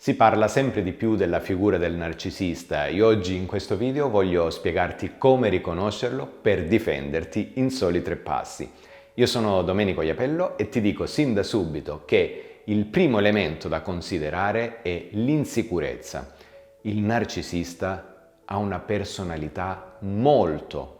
Si parla sempre di più della figura del narcisista e oggi in questo video voglio spiegarti come riconoscerlo per difenderti in soli 3 passi. Io sono Domenico Iapello e ti dico sin da subito che il primo elemento da considerare è l'insicurezza. Il narcisista ha una personalità molto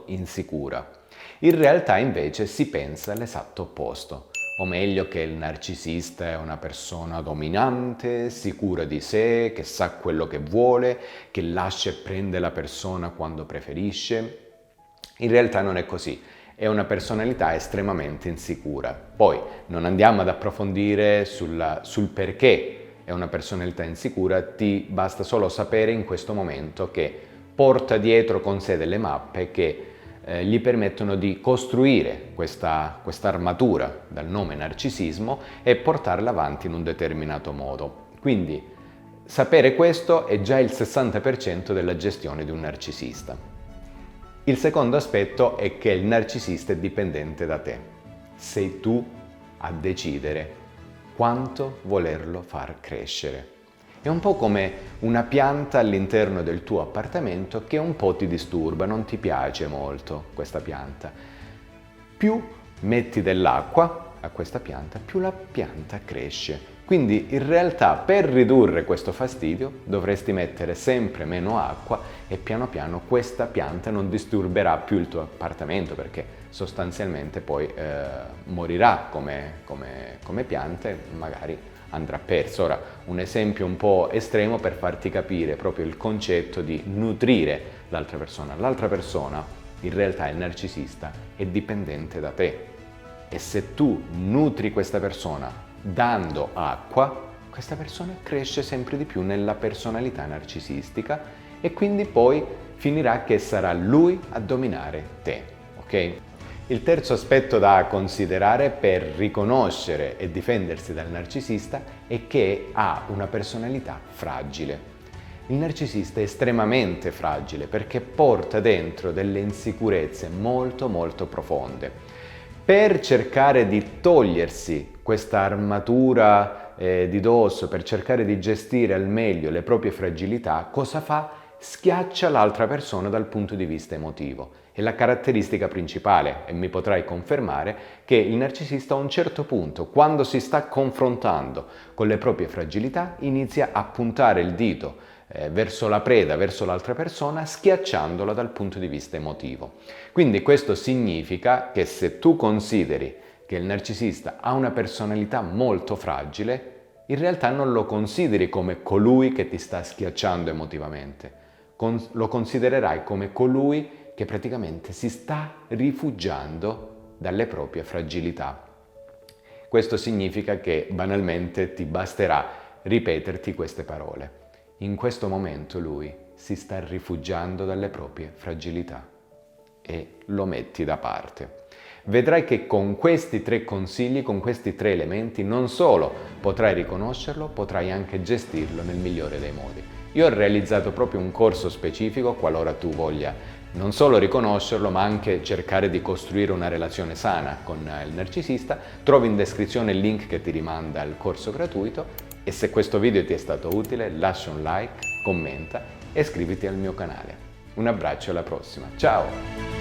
insicura. In realtà invece si pensa l'esatto opposto. O meglio che il narcisista è una persona dominante, sicura di sé, che sa quello che vuole, che lascia e prende la persona quando preferisce. In realtà non è così, è una personalità estremamente insicura. Poi non andiamo ad approfondire sul perché è una personalità insicura, ti basta solo sapere in questo momento che porta dietro con sé delle mappe che gli permettono di costruire questa armatura dal nome narcisismo e portarla avanti in un determinato modo. Quindi sapere questo è già il 60% della gestione di un narcisista. Il secondo aspetto è che il narcisista è dipendente da te. Sei tu a decidere quanto volerlo far crescere. È un po' come una pianta all'interno del tuo appartamento che un po' ti disturba, non ti piace molto questa pianta. Più metti dell'acqua a questa pianta, più la pianta cresce. Quindi in realtà per ridurre questo fastidio dovresti mettere sempre meno acqua e piano piano questa pianta non disturberà più il tuo appartamento perché sostanzialmente poi morirà come pianta e magari andrà perso. Ora, un esempio un po' estremo per farti capire proprio il concetto di nutrire l'altra persona. L'altra persona, in realtà il narcisista, è dipendente da te e se tu nutri questa persona dando acqua, questa persona cresce sempre di più nella personalità narcisistica e quindi poi finirà che sarà lui a dominare te, ok? Il terzo aspetto da considerare per riconoscere e difendersi dal narcisista è che ha una personalità fragile. Il narcisista è estremamente fragile perché porta dentro delle insicurezze molto profonde. Per cercare di togliersi questa armatura di dosso, per cercare di gestire al meglio le proprie fragilità, cosa fa? Schiaccia l'altra persona dal punto di vista emotivo. È la caratteristica principale e mi potrai confermare che il narcisista a un certo punto, quando si sta confrontando con le proprie fragilità, inizia a puntare il dito verso la preda, verso l'altra persona, schiacciandola dal punto di vista emotivo. Quindi questo significa che se tu consideri che il narcisista ha una personalità molto fragile, in realtà non lo consideri come colui che ti sta schiacciando emotivamente, lo considererai come colui che praticamente si sta rifugiando dalle proprie fragilità. Questo significa che banalmente ti basterà ripeterti queste parole. In questo momento lui si sta rifugiando dalle proprie fragilità e lo metti da parte. Vedrai che con questi 3 consigli, con questi 3 elementi, non solo potrai riconoscerlo, potrai anche gestirlo nel migliore dei modi. Io ho realizzato proprio un corso specifico qualora tu voglia non solo riconoscerlo, ma anche cercare di costruire una relazione sana con il narcisista. Trovi in descrizione il link che ti rimanda al corso gratuito e se questo video ti è stato utile lascia un like, commenta e iscriviti al mio canale. Un abbraccio e alla prossima. Ciao!